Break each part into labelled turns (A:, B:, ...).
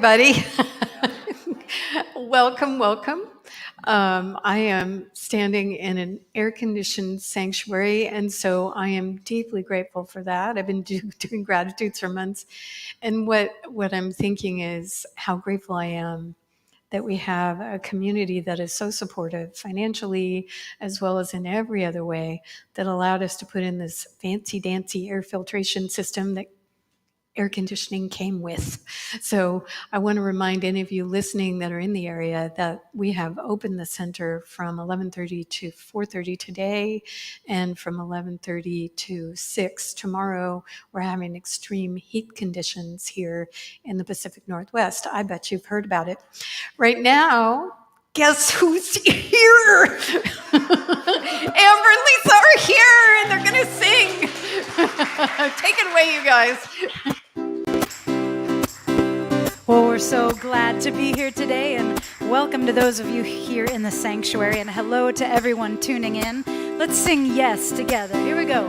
A: Buddy. Welcome, welcome. I am standing in an air conditioned sanctuary, and so I am deeply grateful for that. I've been doing gratitudes for months. And what I'm thinking is how grateful I am that we have a community that is so supportive financially as well as in every other way that allowed us to put in this fancy dancy air filtration system that air conditioning came with. So I want to remind any of you listening that are in the area that we have opened the center from 11:30 to 4:30 today, and from 11:30 to 6 tomorrow. We're having extreme heat conditions here in the Pacific Northwest. I bet you've heard about it. Right now, guess who's here? Amber and Lisa are here, and they're going to sing. Take it away, you guys.
B: Well, we're so glad to be here today, and welcome to those of you here in the sanctuary, and hello to everyone tuning in. Let's sing yes together. Here we go.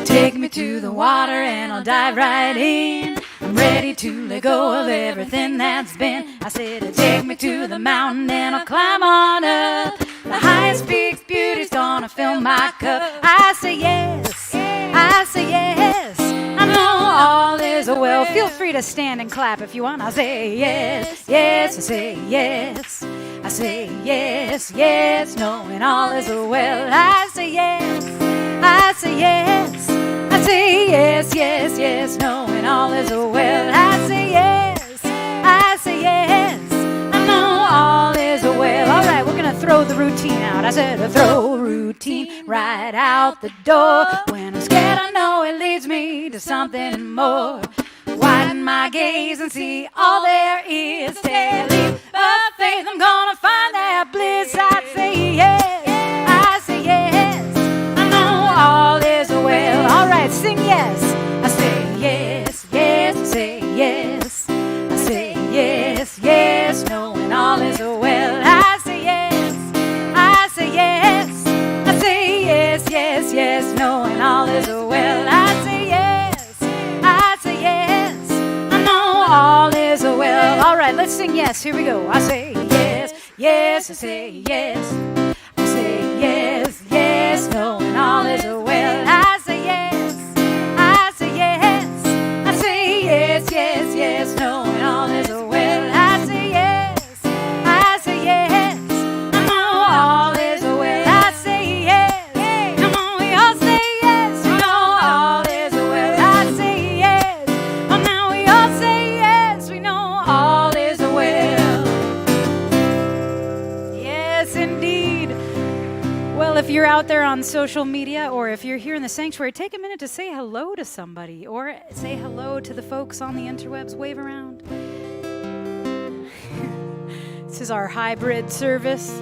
B: Take me to the water and I'll dive right in. I'm ready to let go of everything that's been. I said, take me to the mountain and I'll climb on up. The highest peak's beauty's gonna fill my cup. I say yes, I say yes. I know all is well. Feel free to stand and clap if you want. I say yes, yes, I say yes. I say yes, yes, knowing all is well. I say yes, I say yes. I say yes, yes, yes, knowing all is well. I say yes, I say yes. I know all is well. All right, we're gonna throw the routine out. I said throw routine right out the door. When I'm scared, I know it leads me to something more. Widen my gaze and see all there is. Take a leap of faith, I'm gonna find that bliss. I say yes, I say yes. I know all is well. All right, sing yes. I say yes, yes, I say yes. I say yes, yes, knowing all is well. I say yes, I say yes. I say yes, yes, yes, knowing all is well. I say yes, I say yes. I know all is well. All right, let's sing yes. Here we go. I say yes, yes, I say yes. I say yes, yes, knowing all is well. I say yes, I say yes. I say yes, yes, yes, knowing all is well. I say yes, I say yes. I know all is well. I say yes. Come on, we all say yes. We know all is well. I say yes. Oh, now we all say yes. We know all is well. Yes, indeed. Well, if you're out there on social media or if you're here in the sanctuary, take a minute to say hello to somebody or say hello to the folks on the interwebs. Wave around. This is our hybrid service.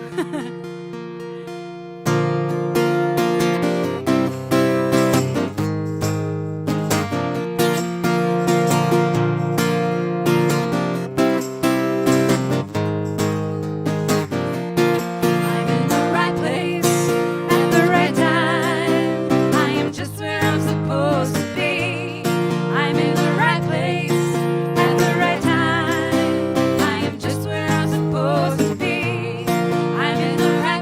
C: I'm in the right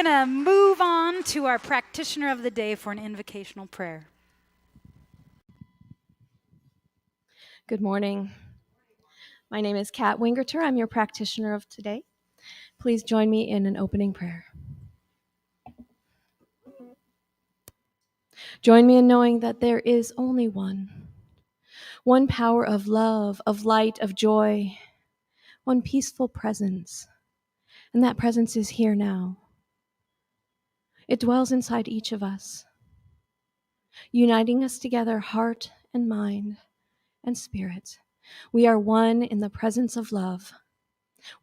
B: going to move on to our practitioner of the day for an invocational prayer.
C: Good morning. My name is Kat Wingerter. I'm your practitioner of today. Please join me in an opening prayer. Join me in knowing that there is only one power of love, of light, of joy, one peaceful presence, and that presence is here now. It dwells inside each of us, uniting us together, heart and mind and spirit. We are one in the presence of love.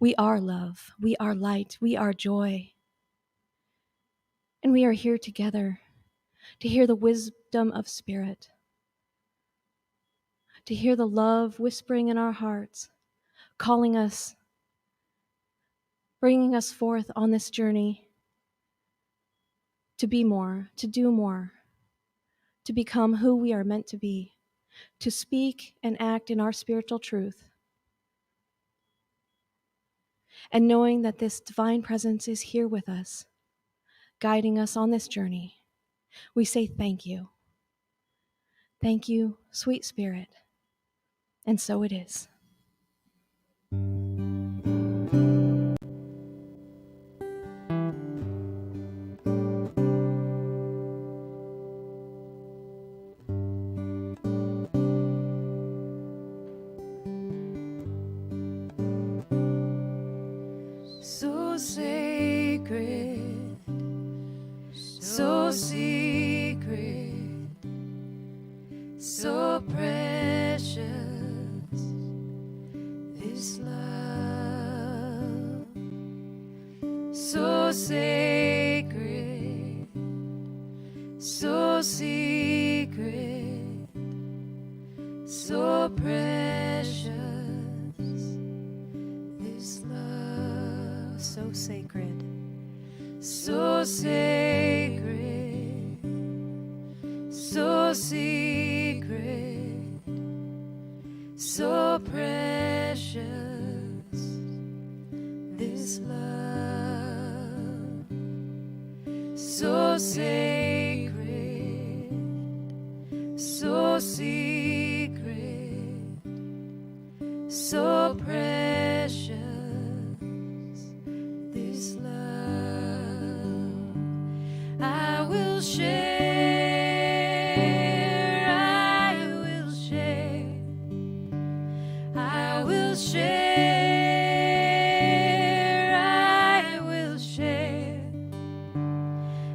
C: We are love. We are light. We are joy. And we are here together to hear the wisdom of spirit, to hear the love whispering in our hearts, calling us, bringing us forth on this journey to be more, to do more, to become who we are meant to be, to speak and act in our spiritual truth. And knowing that this divine presence is here with us, guiding us on this journey, we say thank you. Thank you, sweet Spirit. And so it is.
D: So sacred, so secret, so precious, this love. So sacred, so secret, so precious, this love.
B: So sacred.
D: So sacred, so secret, so precious, this love. So sacred, so secret, so precious, this love. I will share, I will share, I will share, I will share,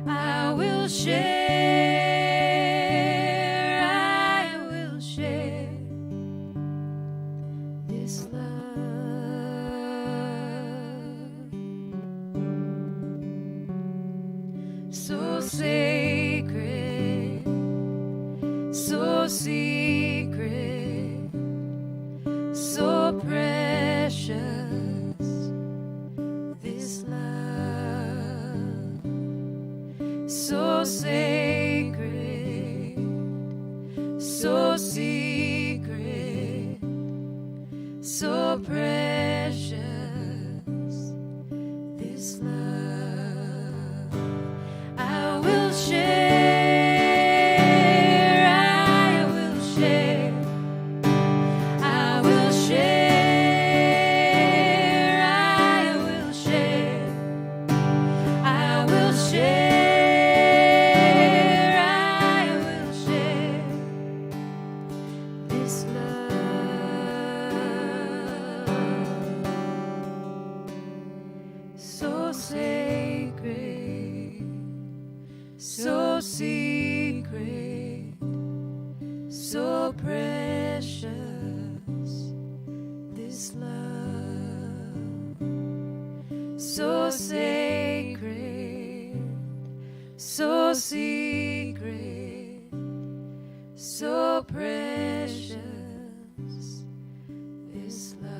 D: I will share, I will share, this love. So sacred, so secret, so precious, this love. So sacred, so secret, so precious, this love. I will share, I will share, I will share, I will share, I will share, I will share, this love. So sacred, so secret, so precious, this love. So sacred, so secret, so precious, this love.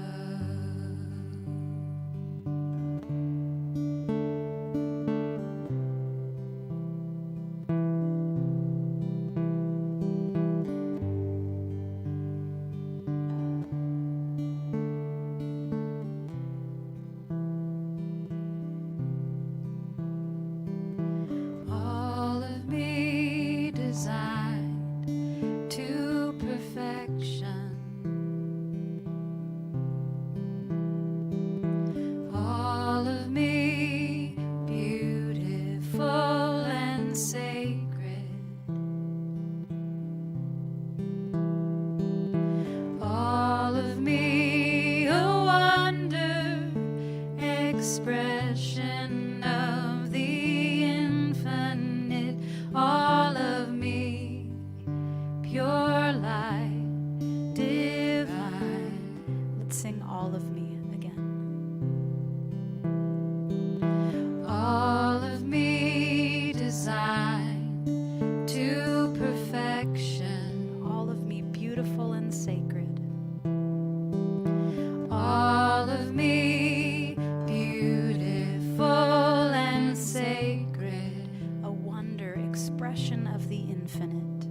B: expression of the infinite.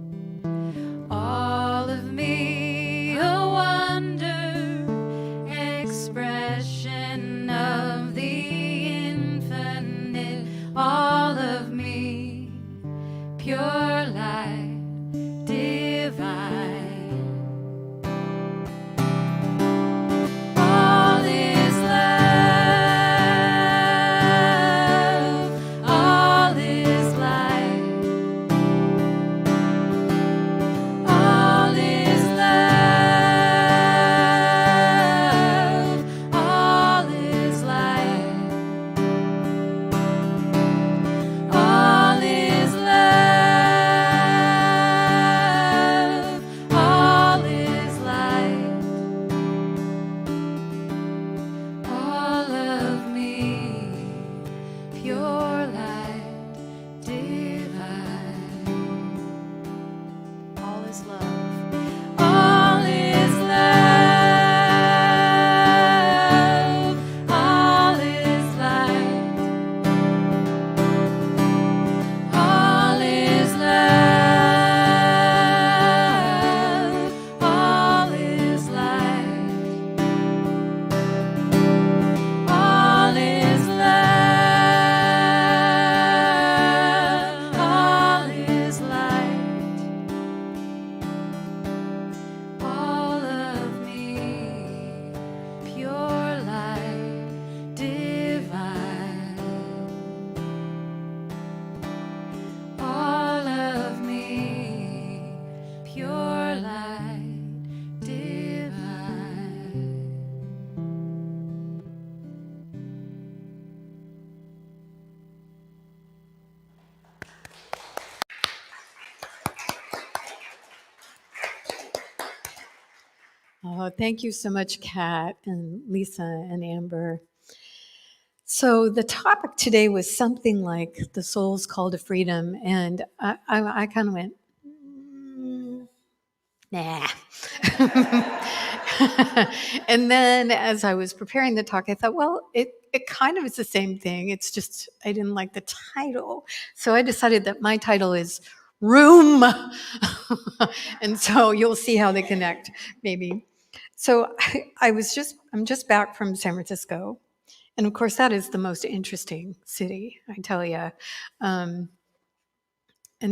D: All of me, a wonder, expression of the infinite. All of me, pure light, divine. All is love, all is light. All is love, all is light. All is love, all is light. All of me, pure light, divine.
B: All is love.
D: All is love, all is light. All is love, all is light. All is love, all is light. All of me, pure light, divine. All of me, pure light, divine.
A: Oh, thank you so much, Kat and Lisa and Amber. So the topic today was something like the soul's call to freedom, and I kind of went, nah. And then as I was preparing the talk, I thought, well, it kind of is the same thing. It's just I didn't like the title. So I decided that my title is Room. And so you'll see how they connect, maybe. So I'm just back from San Francisco. And of course, that is the most interesting city, I tell you. And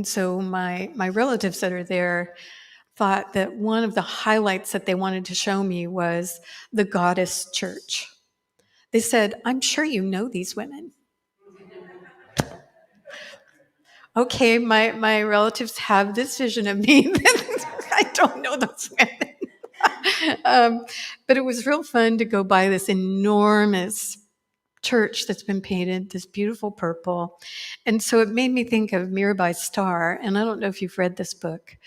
A: so my relatives that are there thought that one of the highlights that they wanted to show me was the Goddess Church. They said, I'm sure you know these women. Okay, my relatives have this vision of me that I don't know those women. But it was real fun to go by this enormous church that's been painted this beautiful purple. And so it made me think of Mirabai Starr. And I don't know if you've read this book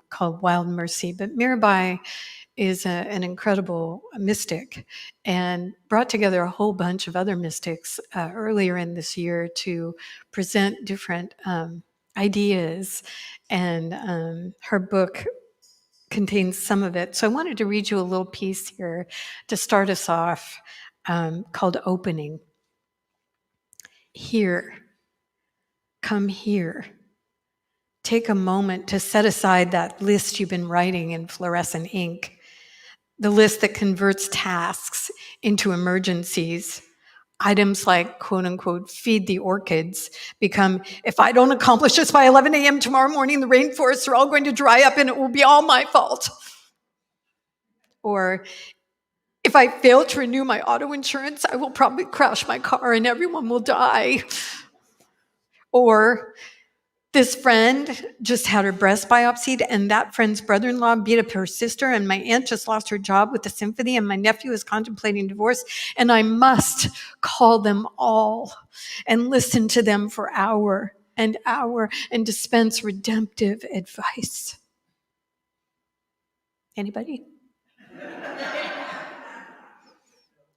A: called Wild Mercy, but Mirabai is an incredible mystic and brought together a whole bunch of other mystics earlier in this year to present different ideas. And her book contains some of it. So I wanted to read you a little piece here to start us off called Opening. Here, come here. Take a moment to set aside that list you've been writing in fluorescent ink, the list that converts tasks into emergencies. Items like, quote unquote, feed the orchids become, if I don't accomplish this by 11 a.m. tomorrow morning, the rainforests are all going to dry up and it will be all my fault. Or, if I fail to renew my auto insurance, I will probably crash my car and everyone will die. Or, this friend just had her breast biopsied and that friend's brother-in-law beat up her sister and my aunt just lost her job with the symphony and my nephew is contemplating divorce and I must call them all and listen to them for hour and dispense redemptive advice. Anybody?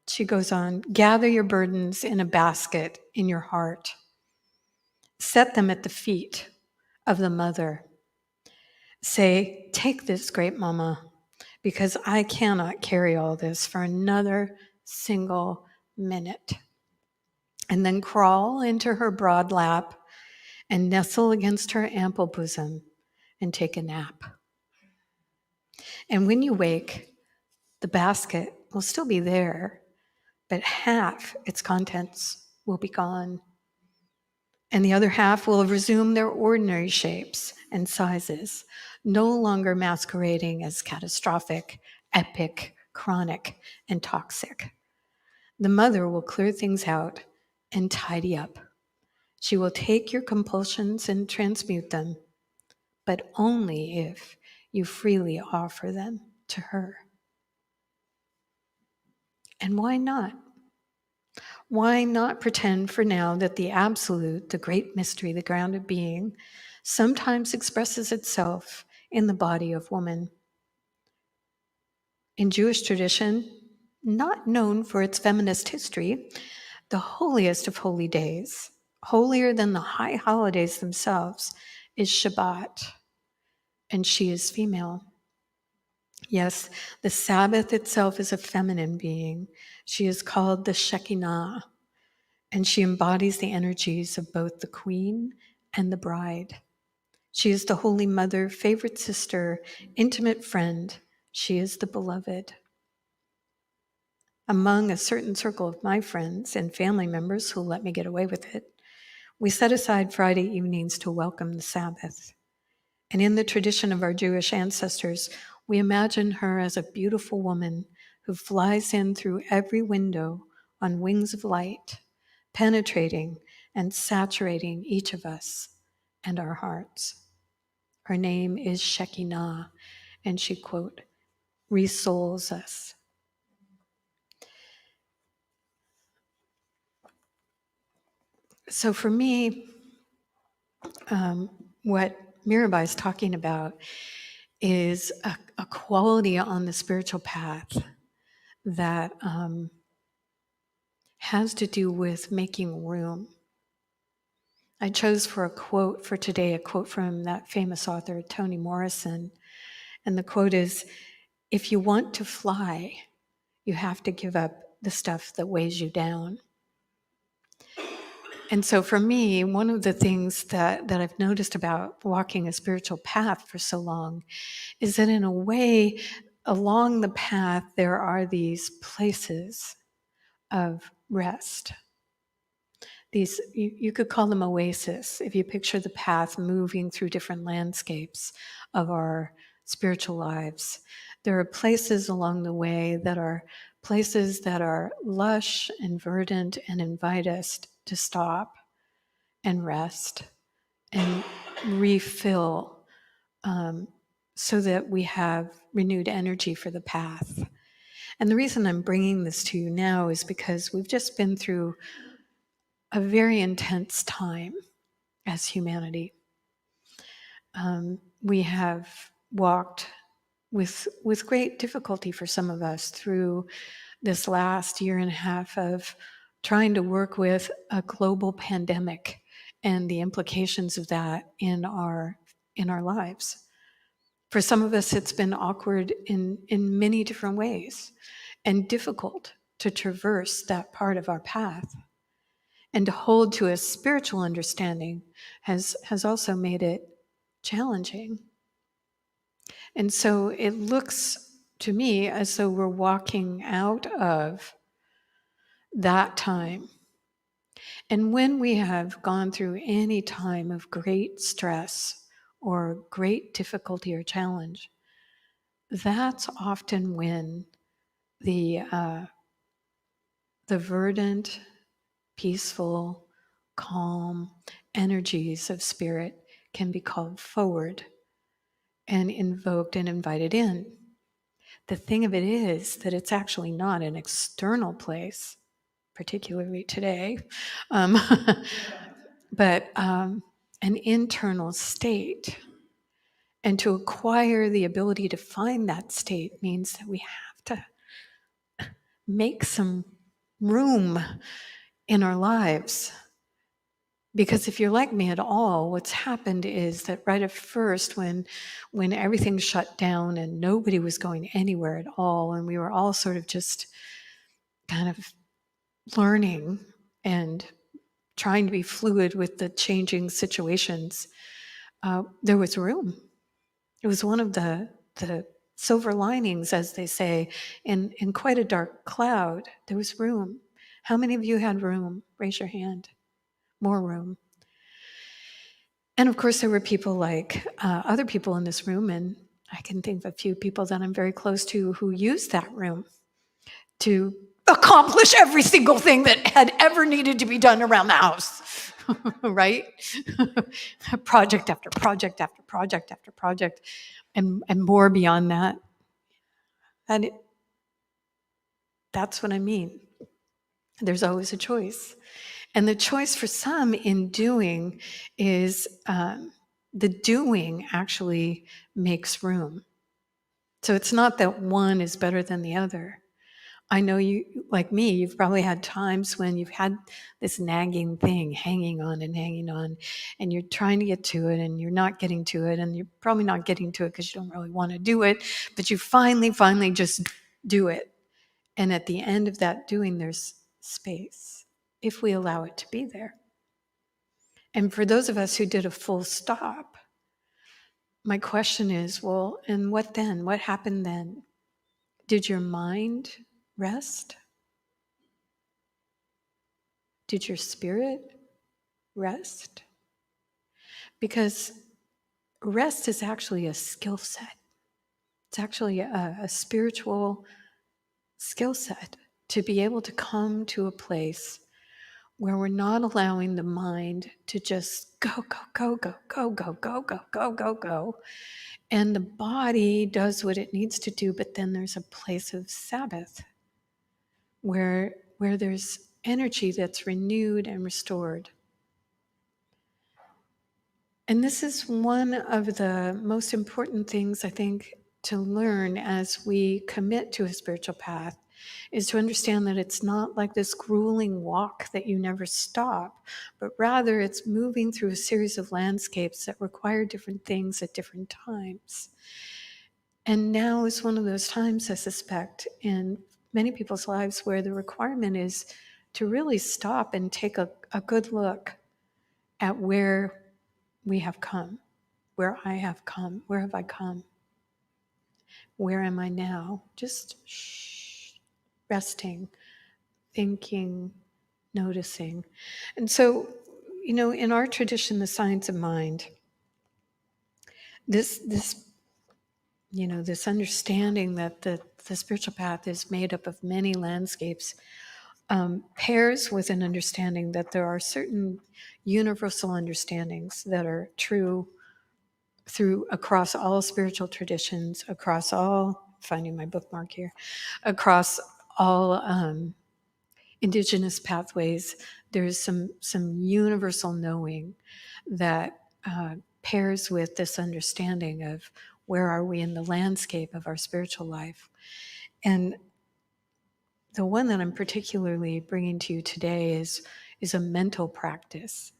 A: She goes on, gather your burdens in a basket in your heart. Set them at the feet of the mother. Say, take this, great mama, because I cannot carry all this for another single minute. And then crawl into her broad lap and nestle against her ample bosom and take a nap. And when you wake, the basket will still be there, but half its contents will be gone. And the other half will resume their ordinary shapes and sizes, no longer masquerading as catastrophic, epic, chronic, and toxic. The mother will clear things out and tidy up. She will take your compulsions and transmute them, but only if you freely offer them to her. And why not? Why not pretend for now that the absolute, the great mystery, the grounded being, sometimes expresses itself in the body of woman? In Jewish tradition, not known for its feminist history, the holiest of holy days, holier than the high holidays themselves, is Shabbat, and she is female. Yes, the Sabbath itself is a feminine being. She is called the Shekinah, and she embodies the energies of both the queen and the bride. She is the Holy Mother, favorite sister, intimate friend. She is the beloved. Among a certain circle of my friends and family members who let me get away with it, we set aside Friday evenings to welcome the Sabbath. And in the tradition of our Jewish ancestors, we imagine her as a beautiful woman who flies in through every window on wings of light, penetrating and saturating each of us and our hearts. Her name is Shekinah, and she, quote, "resouls us." So for me, what Mirabai is talking about is a quality on the spiritual path that has to do with making room. I chose for a quote for today, a quote from that famous author, Toni Morrison. And the quote is, "If you want to fly, you have to give up the stuff that weighs you down." And so for me, one of the things that I've noticed about walking a spiritual path for so long is that in a way, along the path, there are these places of rest. These, you could call them oases, if you picture the path moving through different landscapes of our spiritual lives. There are places along the way that are places that are lush and verdant and invite us to stop and rest and refill, so that we have renewed energy for the path. And the reason I'm bringing this to you now is because we've just been through a very intense time as humanity. We have walked with great difficulty for some of us through this last year and a half of trying to work with a global pandemic and the implications of that in our lives. For some of us, it's been awkward in many different ways and difficult to traverse that part of our path. And to hold to a spiritual understanding has also made it challenging. And so it looks to me as though we're walking out of that time. And when we have gone through any time of great stress or great difficulty or challenge, that's often when the verdant, peaceful, calm energies of spirit can be called forward and invoked and invited in. The thing of it is that it's actually not an external place, particularly today, but an internal state. And to acquire the ability to find that state means that we have to make some room in our lives. Because if you're like me at all, what's happened is that right at first, when everything shut down and nobody was going anywhere at all, and we were all sort of just kind of learning and trying to be fluid with the changing situations, there was room. It was one of the silver linings, as they say, in quite a dark cloud. There was room. How many of you had room? Raise your hand. More room. And of course, there were people like other people in this room, and I can think of a few people that I'm very close to who used that room to accomplish every single thing that had ever needed to be done around the house, right? Project after project after project after project, and more beyond that. And that's what I mean. There's always a choice. And the choice for some in doing is the doing actually makes room. So it's not that one is better than the other. I know you, like me, you've probably had times when you've had this nagging thing hanging on, and you're trying to get to it, and you're not getting to it, and you're probably not getting to it because you don't really want to do it, but you finally just do it. And at the end of that doing, there's space, if we allow it to be there. And for those of us who did a full stop, my question is, well, and what then? What happened then? Did your mind rest? Did your spirit rest? Because rest is actually a skill set. It's actually a spiritual skill set to be able to come to a place where we're not allowing the mind to just go, go, go, go, go, go, go, go, go, go, go. And the body does what it needs to do, but then there's a place of Sabbath where there's energy that's renewed and restored. And this is one of the most important things, I think, to learn as we commit to a spiritual path, is to understand that it's not like this grueling walk that you never stop, but rather it's moving through a series of landscapes that require different things at different times. And now is one of those times, I suspect, in many people's lives where the requirement is to really stop and take a good look at where we have come, where I have come, where have I come? Where am I now? Just resting, thinking, noticing. And so, in our tradition, the science of mind, this understanding that the spiritual path is made up of many landscapes, pairs with an understanding that there are certain universal understandings that are true across all spiritual traditions, across all, finding my bookmark here, across all indigenous pathways. There's some universal knowing that pairs with this understanding of where are we in the landscape of our spiritual life. And the one that I'm particularly bringing to you today is a mental practice.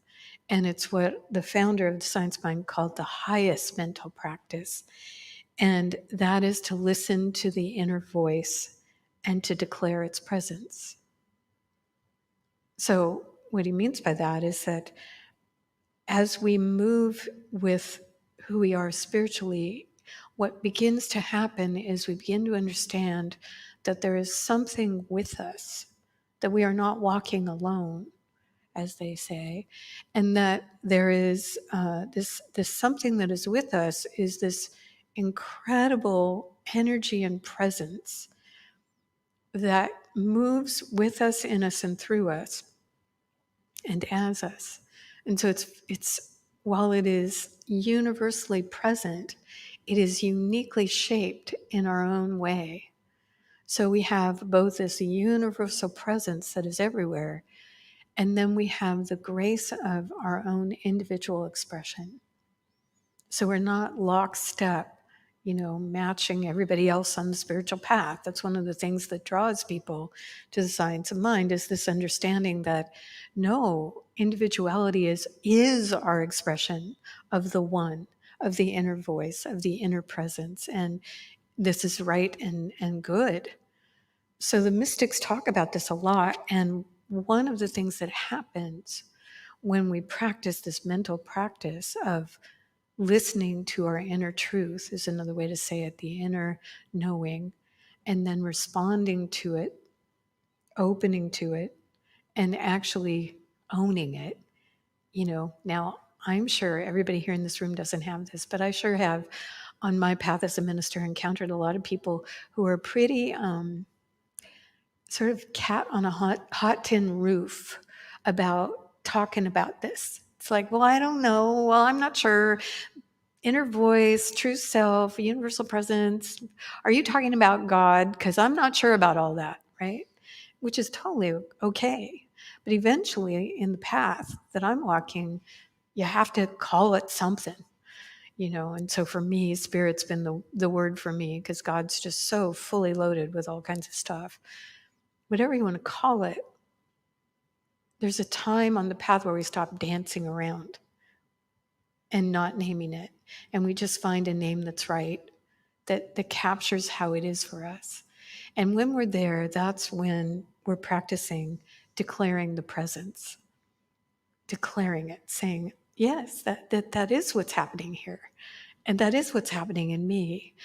A: And it's what the founder of the Science Mind called the highest mental practice. And that is to listen to the inner voice and to declare its presence. So what he means by that is that as we move with who we are spiritually, what begins to happen is we begin to understand that there is something with us, that we are not walking alone, as they say, and that there is this something that is with us is this incredible energy and presence that moves with us, in us, and through us, and as us. And so it's while it is universally present, it is uniquely shaped in our own way. So we have both this universal presence that is everywhere, and then we have the grace of our own individual expression. So we're not lockstep, matching everybody else on the spiritual path. That's one of the things that draws people to the science of mind, is this understanding that no, individuality is our expression of the one, of the inner voice, of the inner presence. And this is right and good. So the mystics talk about this a lot. And one of the things that happens when we practice this mental practice of listening to our inner truth, is another way to say it, the inner knowing, and then responding to it, opening to it, and actually owning it. Now I'm sure everybody here in this room doesn't have this, but I sure have, on my path as a minister, encountered a lot of people who are pretty sort of cat on a hot tin roof about talking about this. It's like, well, I don't know. Well, I'm not sure. Inner voice, true self, universal presence. Are you talking about God? Because I'm not sure about all that, right? Which is totally okay. But eventually, in the path that I'm walking, you have to call it something, And so for me, spirit's been the word for me, because God's just so fully loaded with all kinds of stuff. Whatever you want to call it, there's a time on the path where we stop dancing around and not naming it. And we just find a name that's right, that captures how it is for us. And when we're there, that's when we're practicing declaring the presence, declaring it, saying, yes, that is what's happening here. And that is what's happening in me.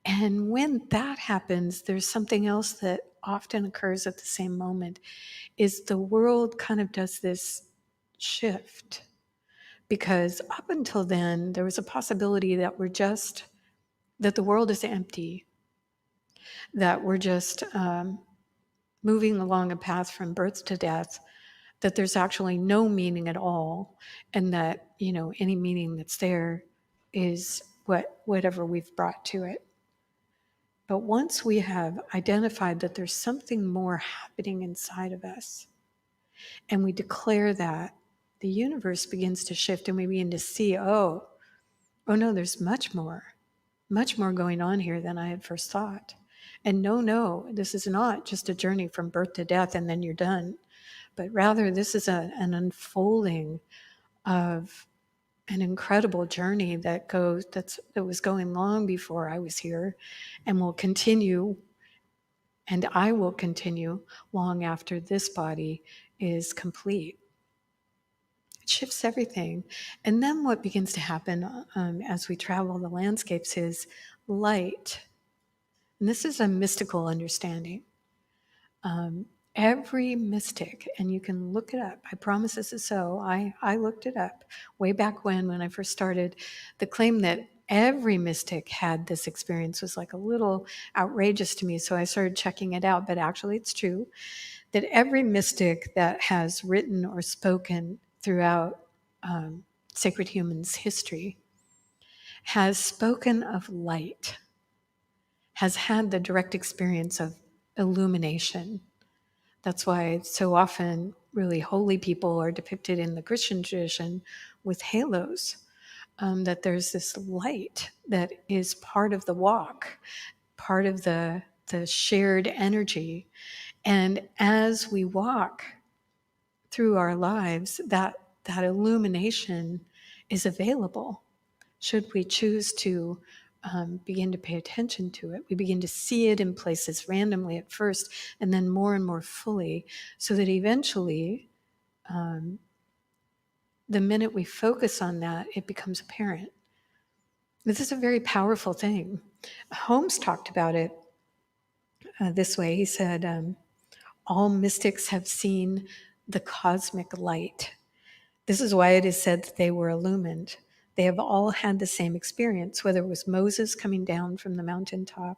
A: And when that happens, there's something else that often occurs at the same moment, is the world kind of does this shift. Because up until then, there was a possibility that that the world is empty, that we're just moving along a path from birth to death, that there's actually no meaning at all, and that, any meaning that's there is whatever we've brought to it. But once we have identified that there's something more happening inside of us, and we declare that, the universe begins to shift, and we begin to see, oh no, there's much more going on here than I had first thought. And no, this is not just a journey from birth to death and then you're done, but rather this is an unfolding of an incredible journey that was going long before I was here, and will continue, and I will continue long after this body is complete. It shifts everything. And then what begins to happen as we travel the landscapes is light. And this is a mystical understanding. Every mystic, and you can look it up, I promise this is so, I looked it up way back when I first started. The claim that every mystic had this experience was like a little outrageous to me, so I started checking it out, but actually it's true that every mystic that has written or spoken throughout Sacred Humans history has spoken of light, has had the direct experience of illumination. That's why so often really holy people are depicted in the Christian tradition with halos, that there's this light that is part of the walk, part of the shared energy. And as we walk through our lives, that illumination is available. Should we choose to begin to pay attention to it, we begin to see it in places randomly at first, and then more and more fully, so that eventually, the minute we focus on that, it becomes apparent. This is a very powerful thing. Holmes talked about it this way. He said, all mystics have seen the cosmic light. This is why it is said that they were illumined. They have all had the same experience, whether it was Moses coming down from the mountaintop,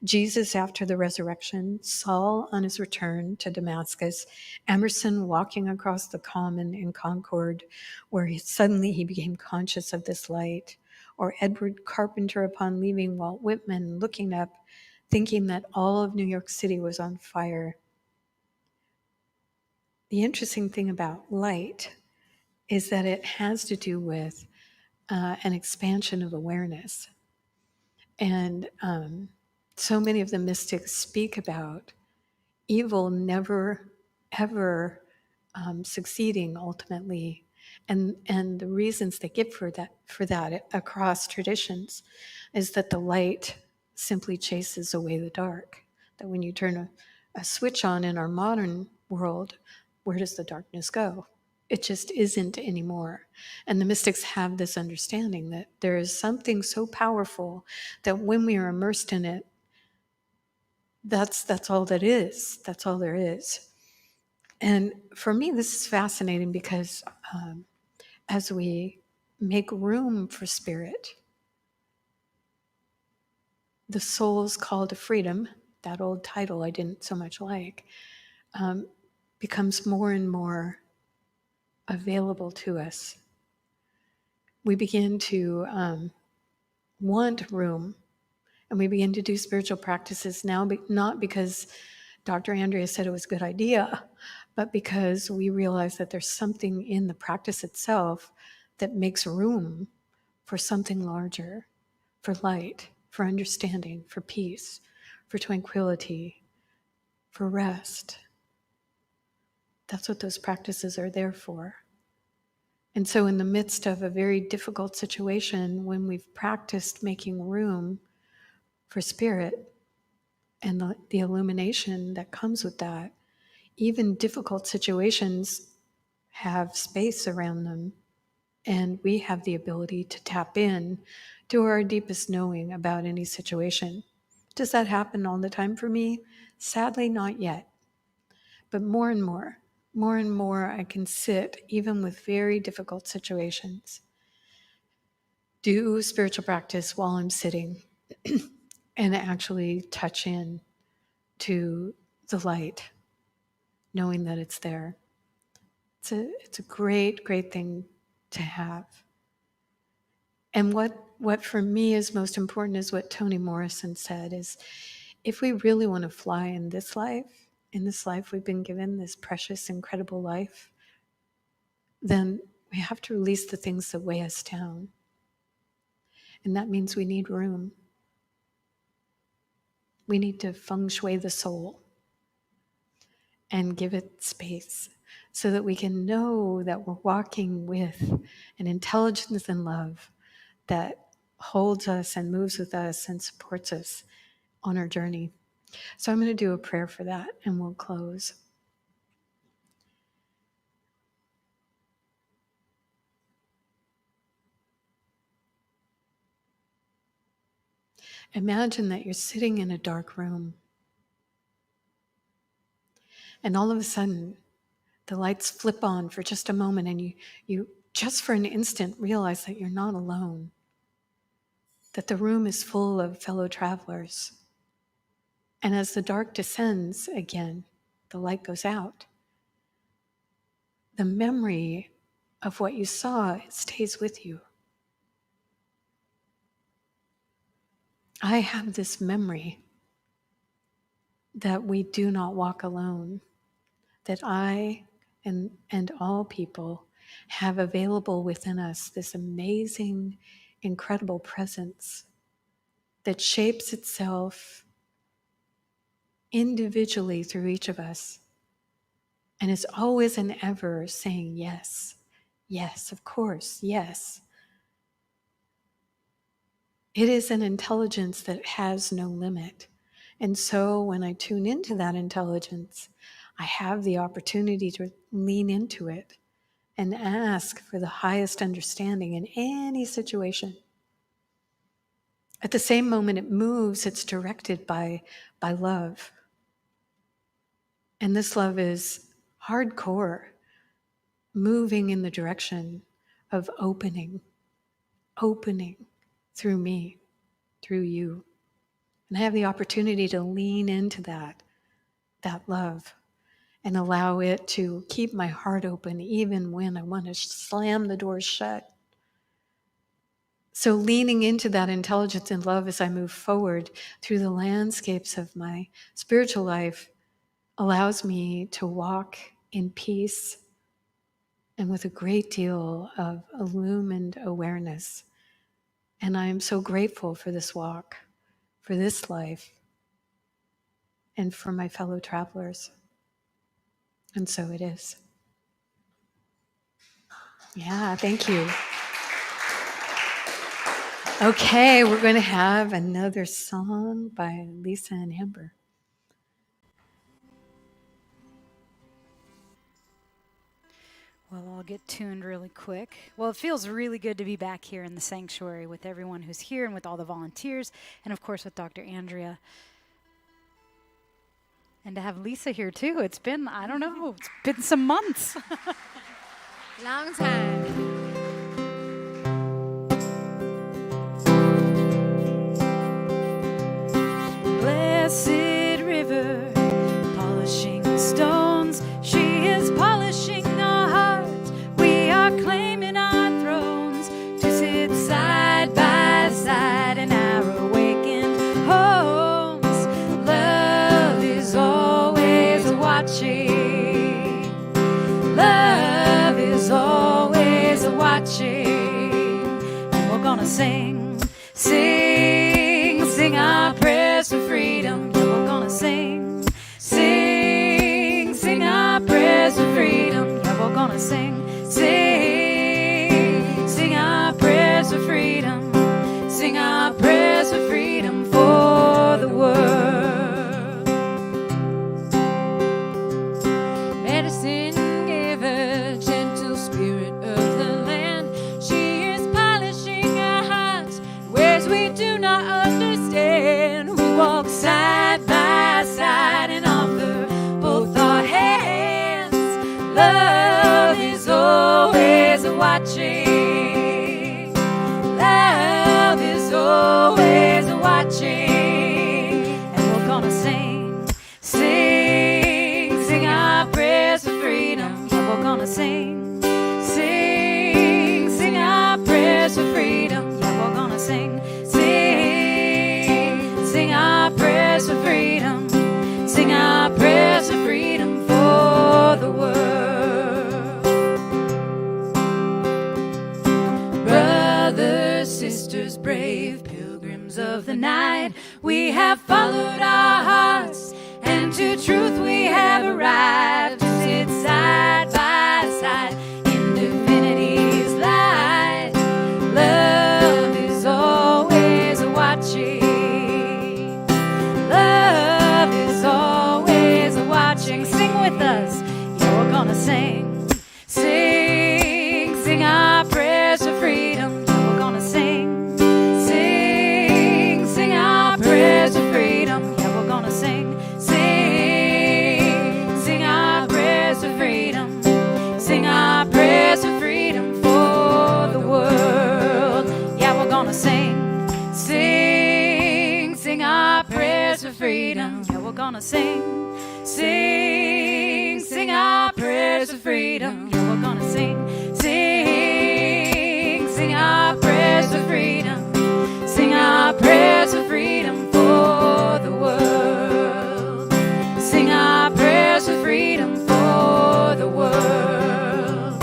A: Jesus after the resurrection, Saul on his return to Damascus, Emerson walking across the common in Concord, where suddenly he became conscious of this light, or Edward Carpenter upon leaving Walt Whitman, looking up, thinking that all of New York City was on fire. The interesting thing about light is that it has to do with an expansion of awareness. And so many of the mystics speak about evil never, ever succeeding ultimately. And the reasons they give for that across traditions is that the light simply chases away the dark. That when you turn a switch on in our modern world, where does the darkness go? It just isn't anymore. And the mystics have this understanding that there is something so powerful that when we are immersed in it, that's all that is. That's all there is. And for me, this is fascinating because as we make room for spirit, the soul's call to freedom, that old title I didn't so much like, becomes more and more available to us. We begin to want room, and we begin to do spiritual practices now, not because Dr. Andrea said it was a good idea, but because we realize that there's something in the practice itself that makes room for something larger, for light, for understanding, for peace, for tranquility, for rest. That's what those practices are there for. And so in the midst of a very difficult situation, when we've practiced making room for spirit and the illumination that comes with that, even difficult situations have space around them, and we have the ability to tap in to our deepest knowing about any situation. Does that happen all the time for me? Sadly, not yet. But more and more, I can sit even with very difficult situations, do spiritual practice while I'm sitting, and actually touch in to the light, knowing that it's there. It's a great, great thing to have. And what for me is most important is what Toni Morrison said, is if we really want to fly in this life we've been given, this precious, incredible life, then we have to release the things that weigh us down. And that means we need room. We need to feng shui the soul and give it space so that we can know that we're walking with an intelligence and love that holds us and moves with us and supports us on our journey. So I'm going to do a prayer for that and we'll close. Imagine that you're sitting in a dark room and all of a sudden the lights flip on for just a moment and you just for an instant realize that you're not alone, that the room is full of fellow travelers. And as the dark descends again, the light goes out. The memory of what you saw stays with you. I have this memory that we do not walk alone, that I and all people have available within us this amazing, incredible presence that shapes itself individually through each of us and is always and ever saying yes, yes, of course, yes. It is an intelligence that has no limit. And so when I tune into that intelligence, I have the opportunity to lean into it and ask for the highest understanding in any situation. At the same moment it moves, it's directed by love. And this love is hardcore, moving in the direction of opening through me, through you. And I have the opportunity to lean into that love and allow it to keep my heart open even when I want to slam the doors shut. So leaning into that intelligence and love as I move forward through the landscapes of my spiritual life allows me to walk in peace and with a great deal of illumined awareness. And I am so grateful for this walk, for this life, and for my fellow travelers. And so it is. Yeah, thank you. Okay, we're going to have another song by Lisa and Amber.
B: Well, I'll get tuned really quick. Well, it feels really good to be back here in the sanctuary with everyone who's here and with all the volunteers, and of course with Dr. Andrea. And to have Lisa here too. It's been, I don't know, it's been some months.
D: Long time.
B: Blessed river, polishing stones. She is polishing our hearts. We are claiming our thrones to sit side by side in our awakened homes. Love is always watching. Love is always watching. And we're gonna sing, sing, sing our prayers for freedom. Yeah, we're gonna sing, sing, sing our prayers for freedom. Yeah, we're gonna sing, sing, sing our prayers for freedom. Sing our prayers for freedom for the world.
D: Medicine giver, gentle spirit of the land. She is polishing our hearts in ways we do not understand. We walk side by side and offer both our hands. Love is always watching. Love is always watching.
B: And we're gonna sing, sing, sing our prayers for freedom. Yeah, we're gonna sing, sing, sing our prayers for freedom. Yeah, we're gonna sing, sing, sing our prayers for freedom. Sing our prayers for freedom for the world. Brothers, sisters, brave pilgrims of the night, we have followed our hearts, and to truth we have arrived. To sit side by side in divinity's light. Love is always watching. Love is always watching. Sing with us. You're gonna sing, sing, sing our prayers for freedom. We're gonna sing, sing, sing our prayers for freedom. Yeah, we're gonna sing, sing, sing our prayers for freedom. Sing our prayers for freedom for the world. Yeah, we're gonna sing, sing, sing our prayers for freedom. Yeah, we're gonna sing, sing, sing our prayers for freedom. Yeah, we're gonna sing, sing, sing our prayers for freedom. Sing our prayers for freedom for the world. Sing our prayers for freedom for the world.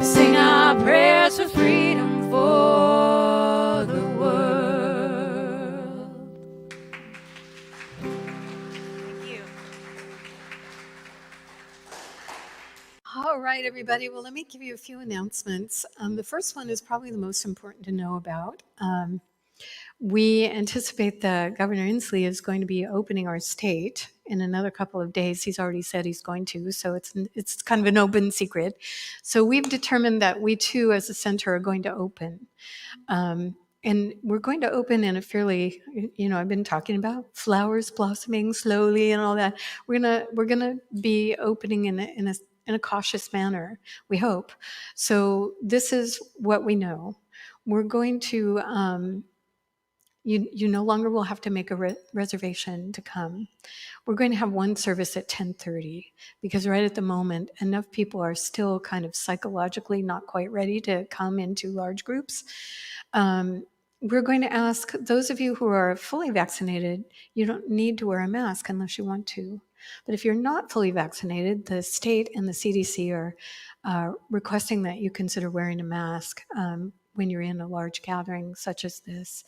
B: Sing our prayers for freedom for the world. Thank you.
A: All right, everybody. Well, let me give you a few announcements. The first one is probably the most important to know about. We anticipate that Governor Inslee is going to be opening our state in another couple of days. He's already said he's going to, so it's kind of an open secret. So we've determined that we too, as a center, are going to open. And we're going to open in a fairly, I've been talking about flowers blossoming slowly and all that. We're gonna be opening in a cautious manner, we hope. So this is what we know. We're going to, you no longer will have to make a reservation to come. We're going to have one service at 10:30 because right at the moment, enough people are still kind of psychologically not quite ready to come into large groups. We're going to ask those of you who are fully vaccinated, you don't need to wear a mask unless you want to. But if you're not fully vaccinated, the state and the CDC are requesting that you consider wearing a mask when you're in a large gathering such as this.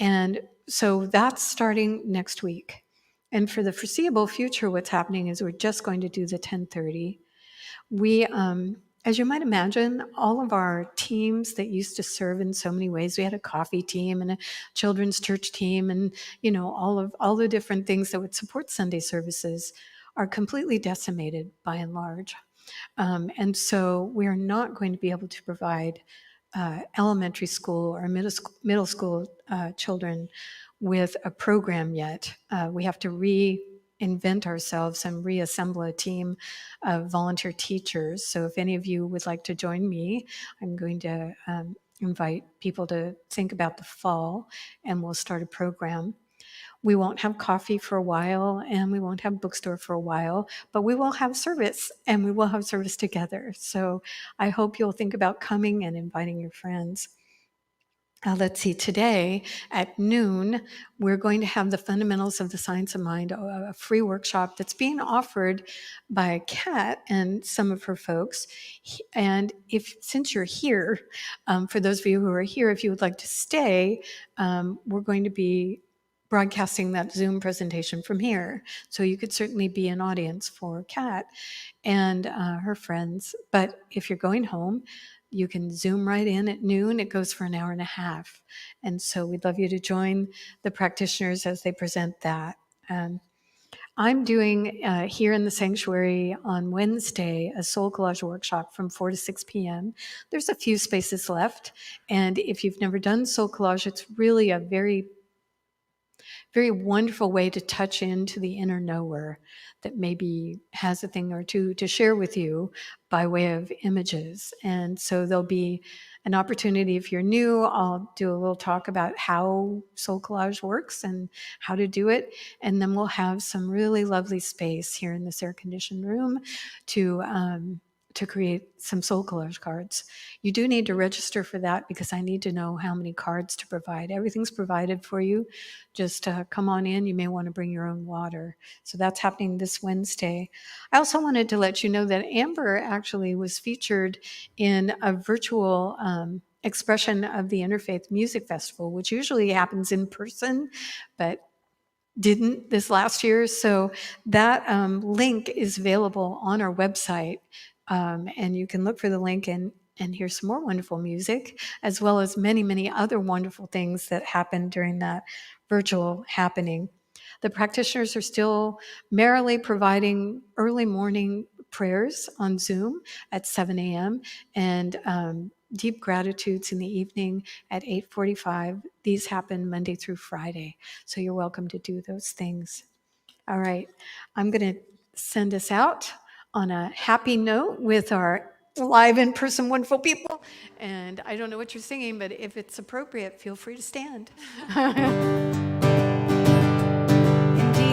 A: And so that's starting next week. And for the foreseeable future, what's happening is we're just going to do the 10:30. We, as you might imagine, all of our teams that used to serve in so many ways, we had a coffee team and a children's church team and, all the different things that would support Sunday services are completely decimated by and large. And so we're not going to be able to provide elementary school or middle school children with a program yet. We have to reinvent ourselves and reassemble a team of volunteer teachers. So if any of you would like to join me, I'm going to invite people to think about the fall, and we'll start a program. We won't have coffee for a while, and we won't have bookstore for a while, but we will have service, and we will have service together. So I hope you'll think about coming and inviting your friends. Let's see, today at noon, we're going to have the Fundamentals of the Science of Mind, a free workshop that's being offered by Kat and some of her folks. And since you're here, for those of you who are here, if you would like to stay, we're going to be broadcasting that Zoom presentation from here. So you could certainly be an audience for Kat and her friends. But if you're going home, you can Zoom right in at noon. It goes for an hour and a half. And so we'd love you to join the practitioners as they present that. I'm doing here in the sanctuary on Wednesday a soul collage workshop from 4 to 6 p.m. There's a few spaces left. And if you've never done soul collage, it's really a very wonderful way to touch into the inner knower that maybe has a thing or two to share with you by way of images. And so there'll be an opportunity. If you're new, I'll do a little talk about how soul collage works and how to do it. And then we'll have some really lovely space here in this air-conditioned room to create some soul collage cards. You do need to register for that because I need to know how many cards to provide. Everything's provided for you. Just come on in. You may want to bring your own water. So that's happening this Wednesday. I also wanted to let you know that Amber actually was featured in a virtual expression of the Interfaith Music Festival, which usually happens in person, but didn't this last year. So that link is available on our website. And you can look for the link and hear some more wonderful music, as well as many, many other wonderful things that happened during that virtual happening. The practitioners are still merrily providing early morning prayers on Zoom at 7 a.m. and deep gratitudes in the evening at 8:45. These happen Monday through Friday, so you're welcome to do those things. All right, I'm going to send us out on a happy note with our live in-person wonderful people. And I don't know what you're singing, but if it's appropriate, feel free to stand.
B: Indeed,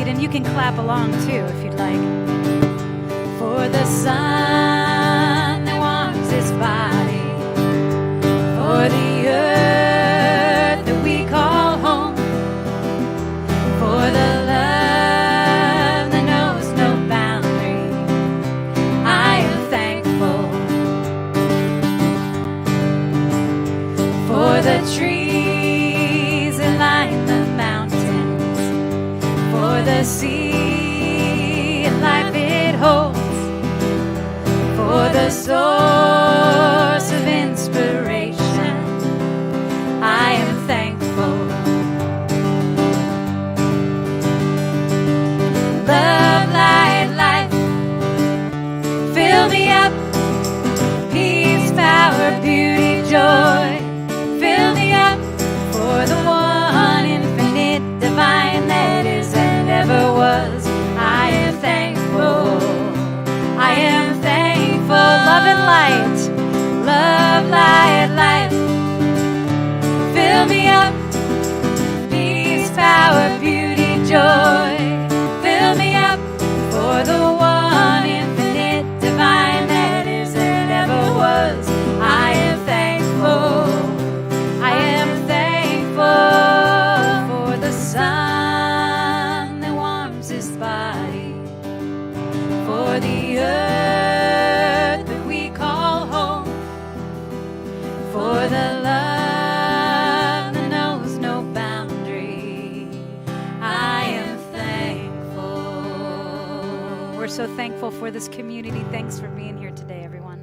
B: and you can clap along too if you'd like. For the sun that warms his body, for the earth that we call home, for the love that knows no boundary, I am thankful. For the trees that line the mountains, for the sea and life it holds, for the source of inspiration, I am thankful. Love, light, life, fill me up. Peace, power, beauty, joy, fill me up. For the one infinite divine that is and ever was, I am thankful. I am thankful. Love and light, love, light, life, fill me up. Peace, power, beauty, joy, fill me up. For the one infinite divine that is and ever was, I am thankful. I am thankful for the sun that warms his body, for the earth that we call home, for the love that knows no boundary, I am thankful. We're so thankful for this community. Thanks for being here today, everyone.